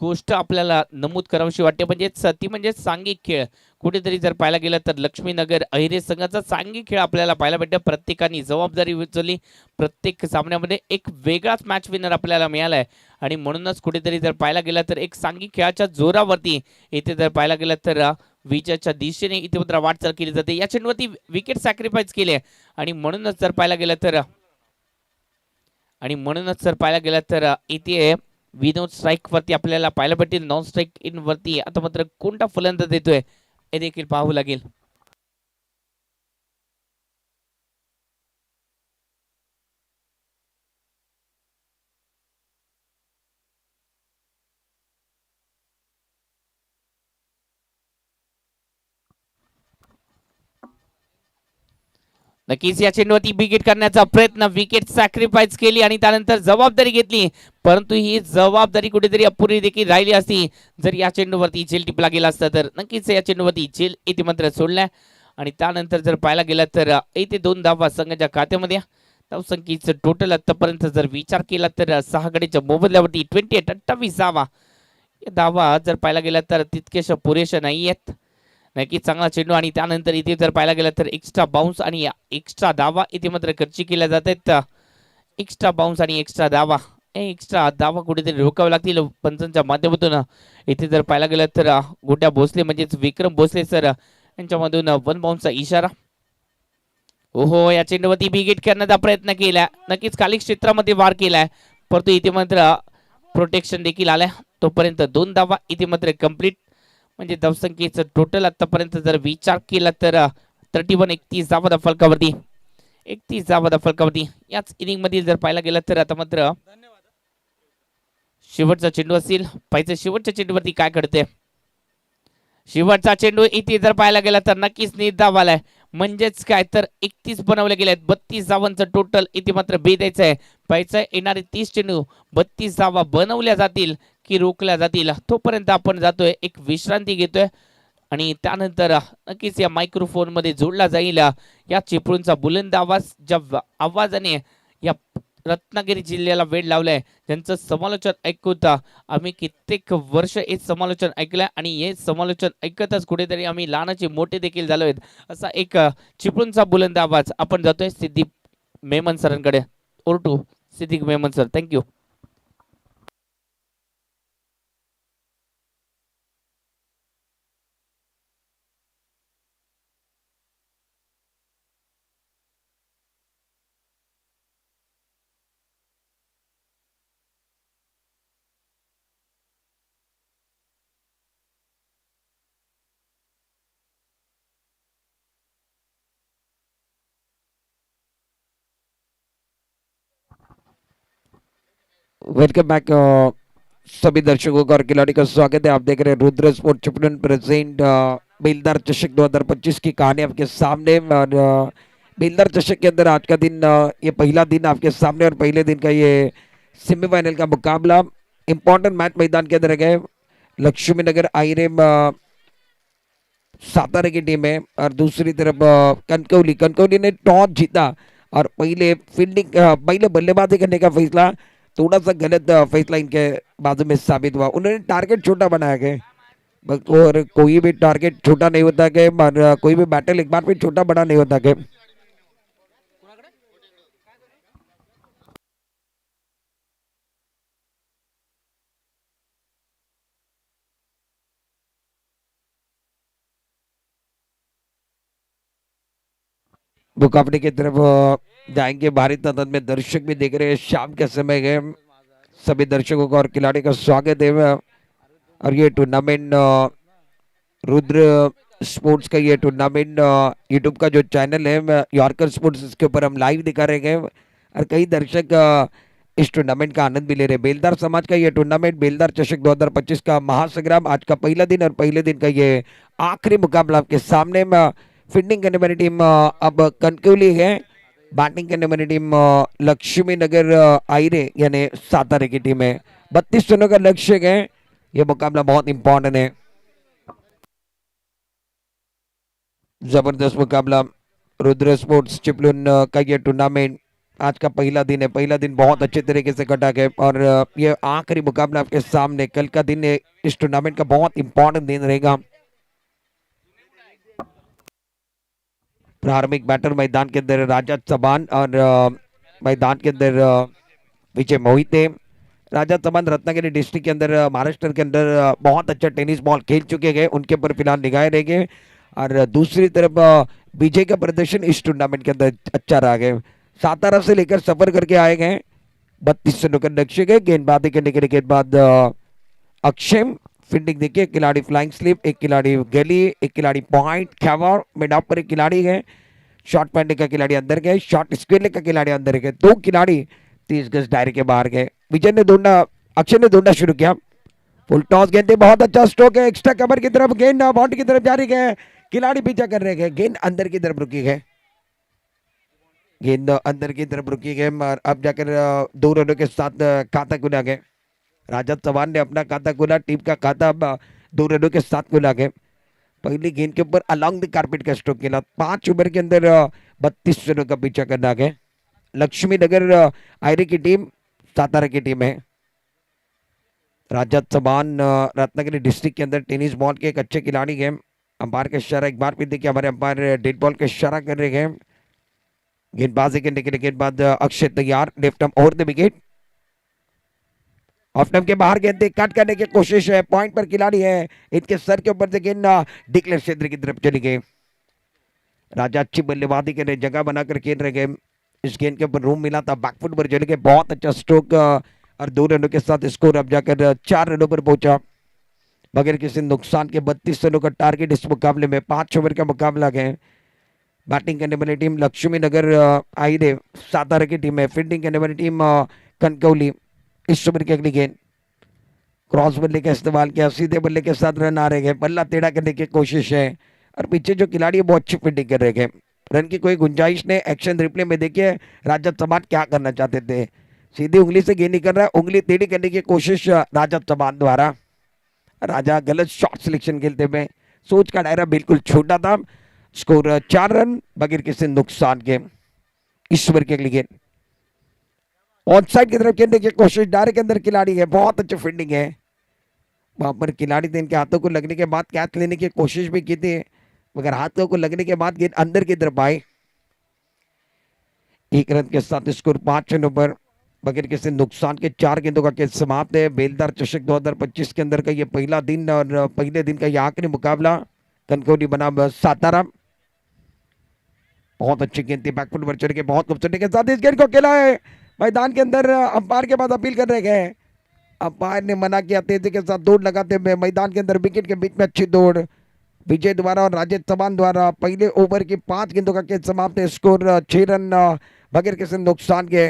गोष्ट आपल्याला नमूद करावीशी वाटते, म्हणजेच ती म्हणजे सांघिक खेळ. कुठेतरी जर पाहायला गेलं तर लक्ष्मीनगर अहिरे संघाचा सांघिक खेळ आपल्याला पाहायला भेटतो. प्रत्येकाने जबाबदारी उचलली, प्रत्येक सामन्यामध्ये एक वेगळाच मॅच विनर आपल्याला मिळालाय आणि म्हणूनच कुठेतरी जर पाहायला गेलं तर एक सांघिक खेळाच्या जोरावरती इथे जर पाहायला गेलं तर विजयाच्या दिशेने इथे मात्र वाटचाल केली जाते. या चेंडूवरती विकेट सॅक्रिफाईस केली आणि म्हणूनच जर पाहायला गेलं तर इथे विनोद स्ट्राईक वरती आपल्याला पाहायला भेटेल. नॉन स्ट्राईक इन वरती आता मात्र कोणता फलंदाज देतोय हे देखील पाहावं लागेल. नक्कीच या चेंडूवरती विकेट करण्याचा प्रयत्न, विकेट सॅक्रिफाईस केली आणि त्यानंतर जबाबदारी घेतली, परंतु ही जबाबदारी कुठेतरी अपुरी देखील राहिली असती जर या चेंडूवरती झेल टिपला गेला असता तर. नक्कीच या चेंडूवरती झेल इथे मात्र सोडल्या आणि त्यानंतर जर पाहायला गेला तर इथे 2 धावा संघाच्या खात्यामध्ये. धावसंख्येचं टोटल आतापर्यंत जर विचार केला तर 6 गड्यांच्या मोबदल्यावरती 28 धावा. या धावा जर पाहायला गेला तर तितकेशा पुरेशा नाही आहेत. नक्कीच चांगला चेंडू आणि त्यानंतर इथे जर पाहायला गेलं तर एक्स्ट्रा बाउन्स आणि एक्स्ट्रा धावा इथे मात्र खर्ची केल्या जात आहेत. एक्स्ट्रा बाउन्स आणि एक्स्ट्रा धावा कुठेतरी रोखावे लागतील पंचांच्या माध्यमातून. इथे जर पाहायला गेलं तर गोट्या भोसले म्हणजेच विक्रम भोसले सर यांच्यामधून 1 बाउन्सचा इशारा. ओहो, या चेंडूवरती विकेट करण्याचा प्रयत्न केला, नक्कीच खाली क्षेत्रामध्ये वार केलाय, परंतु इथे मात्र प्रोटेक्शन देखील आलाय. तोपर्यंत 2 धावा इथे मात्र कंप्लीट, म्हणजे धावसंख्येचं टोटल आतापर्यंत जर विचार केला तर 31 धावा फलकावरती 31 धावा फलकावरती. याच इनिंग मध्ये जर पाहायला गेलं तर आता मात्र शेवटचा चेंडू असेल. पाहिजे शेवटच्या चेंडूवरती काय घडते. शेवटचा चेंडू इथे जर पाहायला गेला तर नक्कीच निर्धाव आलाय, म्हणजेच काय तर 31 बनवले गेले आहेत. 32 धावांचं टोटल इथे मात्र भेदायचं आहे. पाहिजे येणारे 30 चेंडू 32 धावा बनवल्या जातील की रोखल्या जातील, तोपर्यंत आपण जातोय एक विश्रांती घेतोय आणि त्यानंतर नक्कीच या मायक्रोफोन मध्ये जोडला जाईल या चिपळूणचा बुलंद आवाज, ज्या आवाजाने या रत्नागिरी जिल्ह्याला वेळ लावलाय, ज्यांचं समालोचन ऐकून आम्ही कित्येक वर्ष हे समालोचन ऐकलंय आणि हे समालोचन ऐकतच कुठेतरी आम्ही लहानाचे मोठे देखील झालो आहेत. असा एक चिपळूणचा बुलंद आवाज. आपण जातोय सिद्दीक मेमन सरांकडे. Over to Siddiq Memon sir. Thank you. Welcome back सभी दर्शकों का और खिलाड़ी का स्वागत है. आप देख रहे हैं रुद्र स्पोर्ट चिपळूण प्रेजेंट बेलदार चषक 2025 की कहानी आपके सामने। और बेलदार चषक के अंदर आज का दिन ये पहला दिन आपके सामने और पहले दिन का ये सेमीफाइनल का मुकाबला इंपॉर्टेंट मैच मैदान के अंदर गए। लक्ष्मी नगर आईरेम सातारा की टीम है और दूसरी तरफ कनकौली कनकौली ने टॉस जीता और पहले फील्डिंग पहले बल्लेबाजी करने का फैसला थोड़ा सा गलत फैसला इनके बाजू में साबित हुआ। उन्होंने टारगेट छोटा बनाया गया और कोई भी टारगेट छोटा नहीं होता कि कोई भी बैटल एक बार भी छोटा बड़ा नहीं होता कि मुकाबले की तरफ जाएंगे। भारी तादाद में दर्शक भी देख रहे हैं। शाम के समय गए सभी दर्शकों का और खिलाड़ी का स्वागत है। और ये टूर्नामेंट रुद्र स्पोर्ट्स का ये टूर्नामेंट यूट्यूब का जो चैनल है यॉर्कर स्पोर्ट्स, इसके ऊपर हम लाइव दिखा रहे हैं और कई दर्शक इस टूर्नामेंट का आनंद भी ले रहे हैं। बेलदार समाज का ये टूर्नामेंट बेलदार चषक 2025 का महासंग्राम आज का पहला दिन और पहले दिन का ये आखिरी मुकाबला आपके सामने। फील्डिंग करने वाली टीम अब कनकौली है, बैटिंग करने वाली टीम लक्ष्मी नगर आयरे यानी सातारा की टीम है। 32 रनों का लक्ष्य है। ये मुकाबला बहुत इंपॉर्टेंट है। जबरदस्त मुकाबला रुद्र स्पोर्ट्स चिपलून का ये टूर्नामेंट आज का पहला दिन है। पहला दिन बहुत अच्छे तरीके से कटा गया और ये आखिरी मुकाबला आपके सामने। कल का दिन इस टूर्नामेंट का बहुत इंपॉर्टेंट दिन रहेगा। प्रारंभिक बैटर मैदान के अंदर राजा चौहान और मैदान के अंदर विजय मोहिते। राजा चौहान रत्नागिरी डिस्ट्रिक्ट के अंदर महाराष्ट्र के अंदर बहुत अच्छा टेनिस बॉल खेल चुके गए, उनके ऊपर फिलहाल निगाहें रहेंगे। और दूसरी तरफ विजय का प्रदर्शन इस टूर्नामेंट के अंदर अच्छा रहा गया। सातारा से लेकर सफर करके आए गए। 32 रनों का लक्ष्य गए। गेंदबाजी करने के बाद अक्षय फील्डिंग देखिए, खिलाड़ी फ्लाइंग स्लिप, एक खिलाड़ी गली, एक खिलाड़ी पॉइंट खैवर मिड ऑफ पर एक खिलाड़ी गए। शॉट पहनने का खिलाड़ी अंदर गए, शॉट स्क्वेयर का खिलाड़ी अंदर गए। 2 खिलाड़ी 30 गज दायरे के बाहर गए। विजय ने दौड़ना, अक्षय ने दौड़ना शुरू किया। फुल टॉस गेंद थी, बहुत अच्छा स्ट्रोक है। एक्स्ट्रा कवर की तरफ गेंद बाउंड्री की तरफ जारी गए। खिलाड़ी पीछा कर रहे गए, गेंद अंदर की तरफ रुकी गए। गेंद अंदर की तरफ रुकी गए और अब जाकर 2 रनों के साथ खाता खुला गए। राजा चौहान ने अपना खाता खुला, टीम का खाता अब 2 रनों के साथ खुला गए। पहली गेंद के ऊपर अलॉन्ग द कारपेट का स्ट्रोक खेला। 5 ओवर के अंदर 32 रनों का पीछा करना गए। लक्ष्मी नगर आयरे की टीम सातारा की टीम है। राजा चौहान रत्नागिरी डिस्ट्रिक्ट के अंदर टेनिस बॉल के एक अच्छे खिलाड़ी हैं। अंपायर का इशारा एक बार फिर देखिए, हमारे अंपायर डेड बॉल का इशारा कर रहे हैं। गेंदबाजी करने के बाद अक्षय तैयार, left arm over the wicket. Off टाइम के बाहर गेंद कट करने की कोशिश है, पॉइंट पर खिलाड़ी है, इनके सर के ऊपर से गेंद डिक्लेयर क्षेत्र की तरफ चली गई। राजा अच्छी बल्लेबाजी के लिए जगह बनाकर खेल रहे गए। इस गेंद के ऊपर रूम मिला था, बैकफुट पर चले गए, बहुत अच्छा स्ट्रोक और 2 रनों के साथ स्कोर अब जाकर 4 रनों पर पहुंचा बगैर किसी नुकसान के। 32 रनों का टारगेट इस मुकाबले में। 5 ओवर का मुकाबला गए। बैटिंग करने वाली टीम लक्ष्मी नगर आयरे सातारा की टीम है। फील्डिंग करने वाली टीम कनकौली। इस ओवर की अगली गेंद क्रॉस बल्ले का इस्तेमाल किया, सीधे बल्ले के साथ रन आ रहे हैं। बल्ला टेढ़ा करने की कोशिश है और पीछे जो खिलाड़ी है वो अच्छी फील्डिंग कर रहे हैं। रन की कोई गुंजाइश नहीं। एक्शन रिप्ले में देखिए राजा चौहान क्या करना चाहते थे। सीधी उंगली से गेंद नहीं कर रहा है, उंगली टेढ़ी करने की कोशिश राजा चौहान द्वारा। राजा गलत शॉट सिलेक्शन खेलते हुए, सोच का दायरा बिल्कुल छोटा था। स्कोर 4 रन बगैर किसी नुकसान के। इस ओवर की अगली गेंद ऑन साइड की तरफ खेलने की कोशिश, डायरेक्ट के अंदर खिलाड़ी है, बहुत अच्छी फील्डिंग है। वहां पर खिलाड़ी ने इनके हाथों को लगने के बाद कैच लेने की कोशिश भी की थी, मगर हाथों को लगने के बाद गेंद अंदर की तरफ आई। 1 रन के साथ स्कोर 5 रनों पर बगैर किसी नुकसान के। 4 गेंदों का खेल समाप्त है। बेलदार चषक 2025 के अंदर का ये पहला दिन और पहले दिन का ये आखिरी मुकाबला कनकौली बनाम सातारा। बहुत अच्छी गेंद थी, बैकफुट पर चढ़ के बहुत खूबसूरती के साथ इस गेंद को खेला है मैदान के अंदर। अंपायर के पास अपील कर रहे गए, अंपायर ने मना किया। तेजी के साथ दौड़ लगाते हुए मैदान के अंदर विकेट के बीच में अच्छी दौड़ विजय द्वारा और राजेश चौहान द्वारा। पहले ओवर की 5 गेंदों का खेल समाप्त है। स्कोर 6 रन बगैर किसी नुकसान के।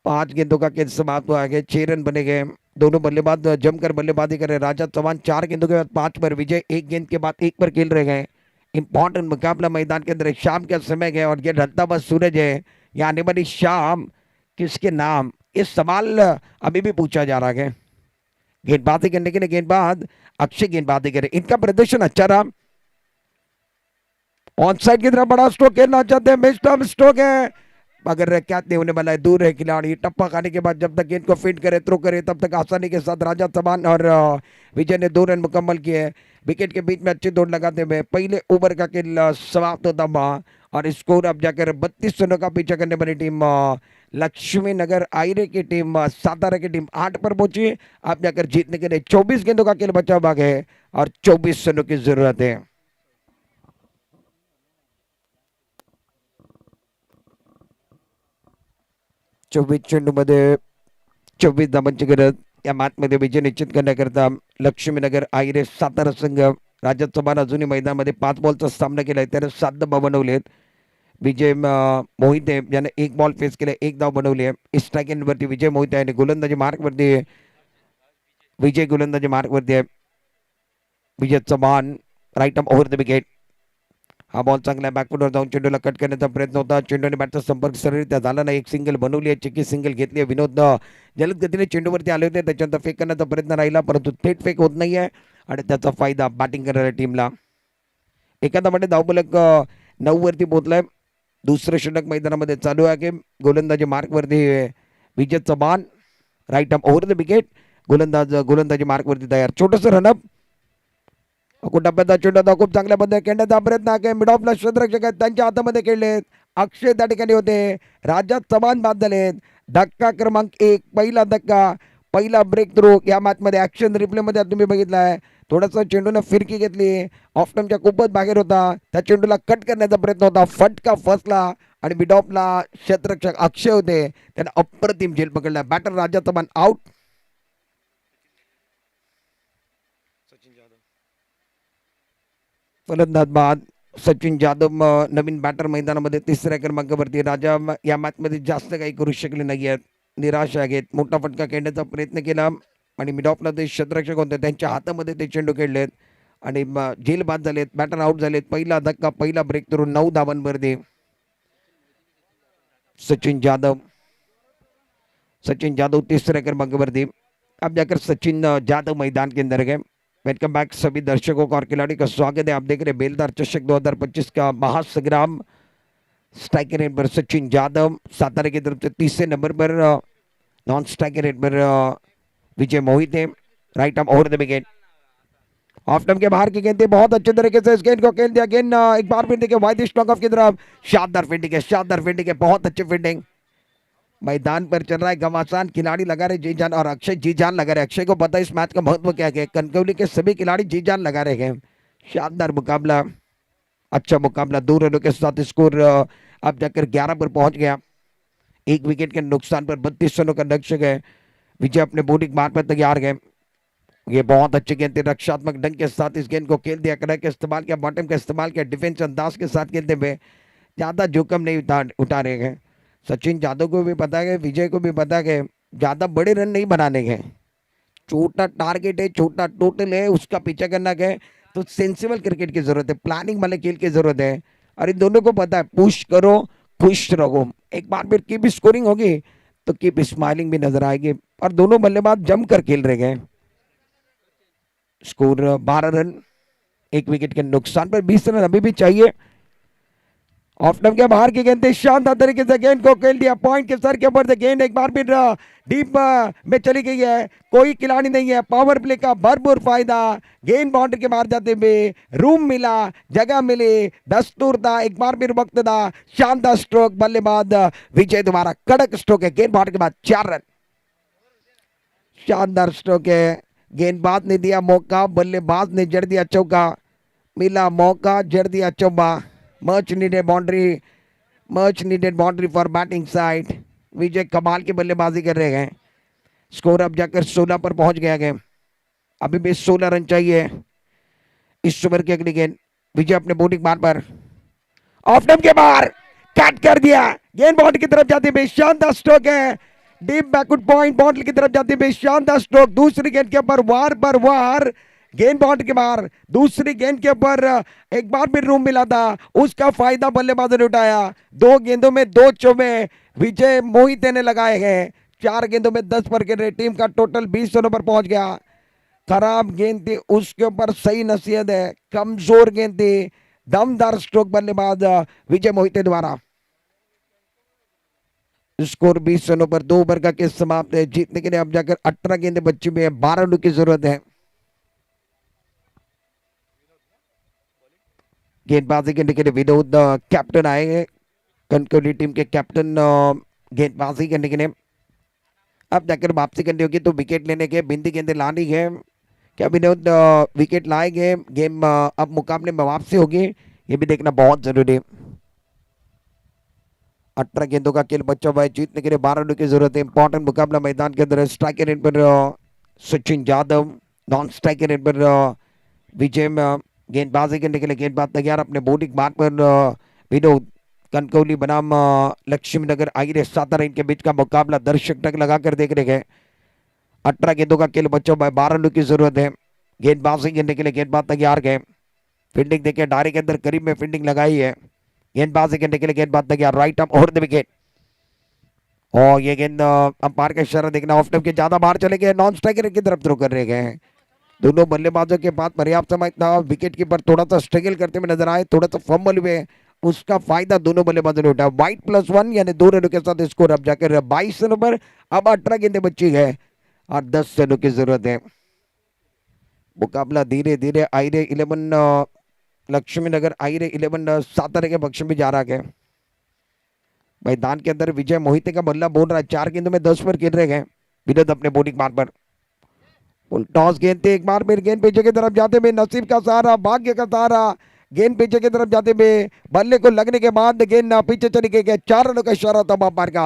5 गेंदों का खेल समाप्त हुआ है, 6 रन बने गए। दोनों बल्लेबाज जमकर बल्लेबाजी कर रहे हैं। राजा चौहान 4 गेंदों के बाद 5 पर विजय 1 गेंद के बाद 1 पर खेल रहे हैं। इंपॉर्टेंट मुकाबला मैदान के अंदर है, शाम का समय है और ये ढलता हुआ सूरज है। ये आने वाली शाम किसके नाम, इस सवाल अभी भी पूछा जा रहा है। गेंदबाजी करने के लिए गेंदबाज अक्षय गेंदबाजी करे, इनका प्रदर्शन अच्छा रहा। ऑन साइड की तरफ बड़ा स्ट्रोक खेलना चाहते हैं, मिस्टर स्ट्रोक है मगर क्या नहीं होने वाला है, दूर है खिलाड़ी। टप्पा खाने के बाद जब तक गेंद को फीड करे थ्रो करे तब तक आसानी के साथ राजा चौहान और विजय ने 2 रन मुकम्मल किए। विकेट के बीच में अच्छी दौड़ लगाते हुए पहले ओवर का खेल समाप्त होता हुआ और स्कोर अब जाकर 32 रनों का पीछा करने वाली टीम लक्ष्मी नगर आयरे की टीम सातारा की टीम 8 पर पहुंची। अब जाकर जीतने के लिए 24 गेंदों का खेल बचा हुआ है और 24 रनों की जरूरत है। 24 चेंडूमध्ये 24 धावांची गरज। या मॅचमध्ये विजय निश्चित करण्याकरता लक्ष्मीनगर आयरे सातारा संघ राजा चव्हाण अजूनही मैदानामध्ये 5 बॉलचा सामना केलाय, त्याने 7 धावा बनवलेत। विजय मोहिते याने 1 बॉल फेस केले, 1 धाव बनवली आहे। स्ट्राईक एंडवरती विजय मोहिते आणि गोलंदाजी मार्कवरती विजय गोलंदाजी मार्कवरती आहे। Vijay Chavan right arm over the wicket. हा बॉल चांगला बॅकफुटवर जाऊन चेंडूला कट करण्याचा प्रयत्न होता, चेंडूने बॅटचा संपर्क सरळरित्या झाला नाही। एक सिंगल बनवली आहे, चिकी सिंगल घेतली आहे। विनोद जलद गतीने चेंडूवरती आले होते, त्याच्यानंतर फेक करण्याचा प्रयत्न राहिला परंतु थेट फेक होत नाहीये आणि त्याचा फायदा बॅटिंग करणाऱ्या टीमला। एखादा म्हणजे धावफलक 9 वरती पोहोचलाय। दुसरं षटक मैदानामध्ये चालू आहे। गोलंदाजी मार्कवरती Vijay Chavan right arm over the wicket. गोलंदाजी मार्कवरती तयार। छोटंसं रनअप कुटुंबाचा चेंडू खूप चांगल्या पद्धतीने खेळण्याचा प्रयत्न आहे। मिड ऑफला क्षेत्ररक्षक आहेत, त्यांच्या हातामध्ये खेळलेत। अक्षय त्या ठिकाणी होते, राजा चव्हाण बाद झालेत। धक्का क्रमांक 1 पहिला धक्का, पहिला ब्रेक थ्रू या मॅचमध्ये ॲक्शन रिप्लेमध्ये तुम्ही बघितलाय। थोडंसं चेंडूने फिरकी घेतली, ऑफ स्टंपच्या खूपच बाहेर होता, त्या चेंडूला कट करण्याचा प्रयत्न होता, फटका फसला आणि मिड ऑफला क्षेत्ररक्षक अक्षय होते, त्याने अप्रतिम झेल पकडला। बॅटर राजा चव्हाण आउट। फलंदाज बाद सचिन जाधव नवीन बॅटर मैदानामध्ये 3ऱ्या क्रमांकावरती। राजा या मॅचमध्ये जास्त काही करू शकले नाही आहेत, निराश आहेत। मोठा फटका खेळण्याचा प्रयत्न केला आणि मिड ऑफला ते क्षेत्ररक्षक होते, त्यांच्या हातामध्ये ते चेंडू खेळलेत आणि झेल बाद झालेत। बॅटर आउट झालेत। पहिला धक्का, पहिला ब्रेक थ्रू 9 धावांवरती सचिन जाधव 3ऱ्या क्रमांकावरती। अब जाकर सचिन जाधव मैदान के अंदर गए। वेलकम बैक सभी दर्शकों का और खिलाड़ी का स्वागत है। आप देख रहे हैं बेलदार चषक 2025 का महासंग्राम। स्ट्राइकर रेट पर सचिन जाधव सातारा की तरफ से 30 नंबर पर, नॉन स्ट्राइकर रेट पर Vijay Mohite right arm over the wicket. Off stump के बाहर की गेंद बहुत अच्छे तरीके से इस गेंद को खेल दिया। गेंद एक बार फिर देखिए वाइड स्ट्रोक ऑफ की तरफ, शानदार फील्डिंग है, बहुत अच्छी फील्डिंग। मैदान पर चल रहा है घमासान, खिलाड़ी लगा रहे जी जान और अक्षय जी जान लगा रहे। अक्षय को पता है इस मैच का महत्व क्या है। कनकौली के सभी खिलाड़ी जी जान लगा रहे हैं। शानदार मुकाबला, अच्छा मुकाबला। 2 रनों के साथ स्कोर अब जाकर 11 पर पहुंच गया। 1 विकेट के नुकसान पर 32 रनों का लक्ष्य है। विजय अपने बॉलिंग मार्ग पर तैयार गए। ये बहुत अच्छी गेंद थी, रक्षात्मक ढंग के साथ इस गेंद को खेल दिया। कड़ा का इस्तेमाल किया, बॉटम का इस्तेमाल किया, डिफेंस अंदाज के साथ खेलते हुए ज्यादा जोखिम नहीं उठा रहे हैं। सचिन यादव को भी पता है, विजय को भी पता है ज्यादा बड़े रन नहीं बनाने हैं। छोटा टारगेट है, छोटा टोटल है, उसका पीछा करना है। तो सेंसिबल क्रिकेट की जरूरत है, प्लानिंग वाले खेल की जरूरत है और इन दोनों को पता है पुश करो खुश रहो। एक बार फिर कीप स्कोरिंग होगी तो कीप स्माइलिंग भी नजर आएगी और दोनों बल्लेबाज जमकर खेल रहे हैं। स्कोर 12 रन, 1 विकेट के नुकसान पर 20 रन अभी भी चाहिए। ऑफ स्टंप के बाहर की गेंद शानदार तरीके से गेंद को खेल दिया, पॉइंट के सर के ऊपर से गेंद एक बार फिर डीप में चली गई है। कोई खिलाड़ी नहीं है, पावर प्ले का भरपूर फायदा। गेंद बाउंड्री के बाहर जाते हुए रूम मिला, जगह मिली, दस्तूर था, एक बार फिर वक्त था। शानदार स्ट्रोक, बल्लेबाज विजय द्वारा कड़क स्ट्रोक है। गेंद बाउंड्री के बाद 4 रन। शानदार स्ट्रोक है, गेंदबाज ने दिया मौका, बल्लेबाज ने जड़ दिया चौका। मिला मौका, जड़ दिया चौका। Much needed boundary for batting side. Vijay कमाल की बल्लेबाजी कर रहे हैं। स्कोर अब जाकर 16 पर पहुंच गया है। अभी भी 16 रन चाहिए इस ओवर की अगली गेंद। विजय अपने बॉलिंग मार पर ऑफ स्टंप के बाहर कट कर दिया, गेंद बाउंड्री की तरफ जाते हुए शानदार स्ट्रोक है। डीप बैकवर्ड पॉइंट बाउंड्री की तरफ जाते हुए शानदार स्ट्रोक। दूसरी गेंद के ऊपर वार पर वार, गेंद बाउंड्री के बाहर। दूसरी गेंद के ऊपर एक बार भी रूम मिला था, उसका फायदा बल्लेबाजों ने उठाया। 2 गेंदों में 2 चौबे विजय मोहिते ने लगाए हैं। 4 गेंदों में 10 पर गिर रहे, टीम का टोटल 20 रनों पर पहुंच गया। खराब गेंद थी, उसके ऊपर सही नसीहत है। कमजोर गेंद थी, दमदार स्ट्रोक बल्लेबाज विजय मोहिते द्वारा। स्कोर 20 रनों पर 2 ओवर का केस समाप्त है। जीतने के लिए अब जाकर 18 गेंदें बची हुई है, 12 रनों की जरूरत है। गेंदबाजी करने के लिए विनोद कैप्टन आए हैं, कनकौली टीम के कैप्टन गेंदबाजी करने के लिए। अब जाकर वापसी करनी होगी तो विकेट लेने के बिंदी गेंदें लानी है। क्या विनोद विकेट लाएंगे? गेम अब मुकाबले में वापसी होगी, ये भी देखना बहुत जरूरी है। 18 गेंदों का खेल बच्चा हुआ है, जीतने के लिए 12 रनों की जरूरत है। इंपॉर्टेंट मुकाबला मैदान के अंदर। स्ट्राइकर एंड पर Sachin Yadav, non striker end पर विजय गेंदबाजी करने के लिए गेंदबाज तैयार अपने बॉलिंग मार्ग पर। विनोद कनकौली बनाम लक्ष्मी नगर आईरे सातारा, इनके बीच का मुकाबला दर्शक तक लगाकर देख रहे हैं। 18 गेंदों का खेल बच्चों में 12 रनों की जरूरत है। गेंदबाजी करने के लिए गेंदबाज तैयार गए। फील्डिंग देखिए, डायरी के अंदर करीब में फील्डिंग लगाई है। गेंदबाजी करने के लिए गेंदबाज तैयार, right up over the wicket. और ये गेंद अंपायर का इशारा देखना, ऑफ टर्फ के ज्यादा बाहर चले गए, नॉन स्ट्राइकर की तरफ थ्रो कर रहे गए। दोनों बल्लेबाजों के पास पर्याप्त समय था। विकेट कीपर थोड़ा सा स्ट्रगल करते हुए नजर आए, थोड़ा सा फंबल हुए, उसका फायदा दोनों बल्लेबाजों ने उठाया। वाइट +1 यानी 2 रनों के साथ स्कोर अब जाकर 22 रनों पर। अब 18 गेंदें बची है और 10 रनों की जरूरत है। मुकाबला धीरे धीरे आईरे 11 लक्ष्मी नगर आईरे 11 सातारा के पक्ष में जा रहा है। मैदान के अंदर विजय मोहिते का बल्ला बोल रहा है। 4 गेंदों में 10 पर गिर रहे हैं। विनोद अपने बॉलिंग मार्ग पर। फुल टॉस गेंद थे, एक बार फिर गेंद पीछे की तरफ जाते हुए नसीब का सहारा, भाग्य का सहारा। गेंद पीछे की तरफ जाते हुए बल्ले को लगने के बाद गेंद पीछे चली गई। 4 रनों का इशारा था अंपायर का।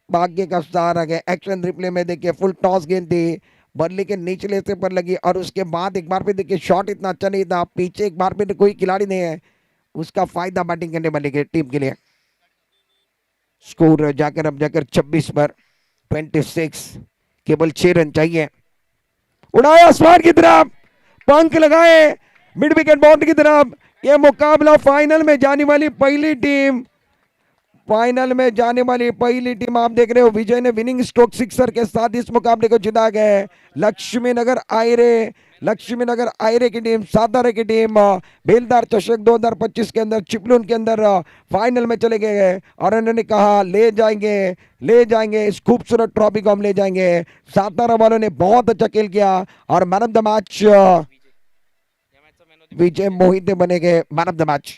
भाग्य का सहारा है। एक्शन रिप्ले में देखिए, फुल टॉस गेंद थी, बल्ले के निचले हिस्से पर लगी और उसके बाद एक बार फिर देखिए शॉट इतना अच्छा नहीं था। पीछे एक बार फिर कोई खिलाड़ी नहीं है, उसका फायदा बैटिंग करने वाले की टीम के लिए। स्कोर जाकर अब जाकर 26 पर 26, केवल 6 रन चाहिए। उड़ाया आसमान की तरफ, पंख लगाए मिड विकेट बाउंड्री की तरफ। यह मुकाबला फाइनल में जाने वाली पहली टीम, फाइनल में जाने वाली पहली टीम आप देख रहे हो। विजय ने विनिंग स्ट्रोक सिक्सर के साथ इस मुकाबले को जिता गए। लक्ष्मी नगर आयरे की टीम, सातारा की टीम बेलदार चषक 2025 के अंदर चिपलून के अंदर फाइनल में चले गए और उन्होंने कहा ले जाएंगे इस खूबसूरत ट्रॉफी को हम ले जाएंगे। सातारा वालों ने बहुत अच्छा खेल किया और मैन ऑफ द मैच विजय मोहिते बने गए मैन ऑफ द मैच।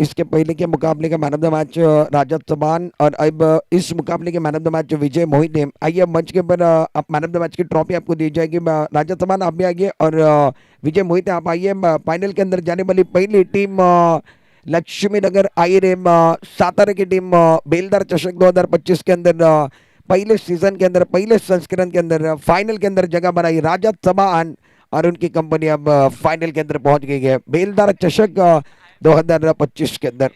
इसके पहले के मुकाबले का मैन ऑफ द मैच राजा चौहान और अब इस मुकाबले के मैन ऑफ द मैच विजय मोहिते। आइए मंच के ऊपर आप मैन ऑफ द मैच की ट्रॉफी आपको दी जाएगी। राजा चौहान आप भी आइए और विजय मोहिते आप आइए। फाइनल के अंदर जाने वाली पहली टीम लक्ष्मी नगर आईरे सातारा की टीम बेलदार चषक 2025 के अंदर पहले सीजन के अंदर पहले संस्करण के अंदर फाइनल के अंदर जगह बनाई। राजा चौहान और उनकी कंपनी अब फाइनल के अंदर पहुंच गई है बेलदार चषक 2025 के अंदर।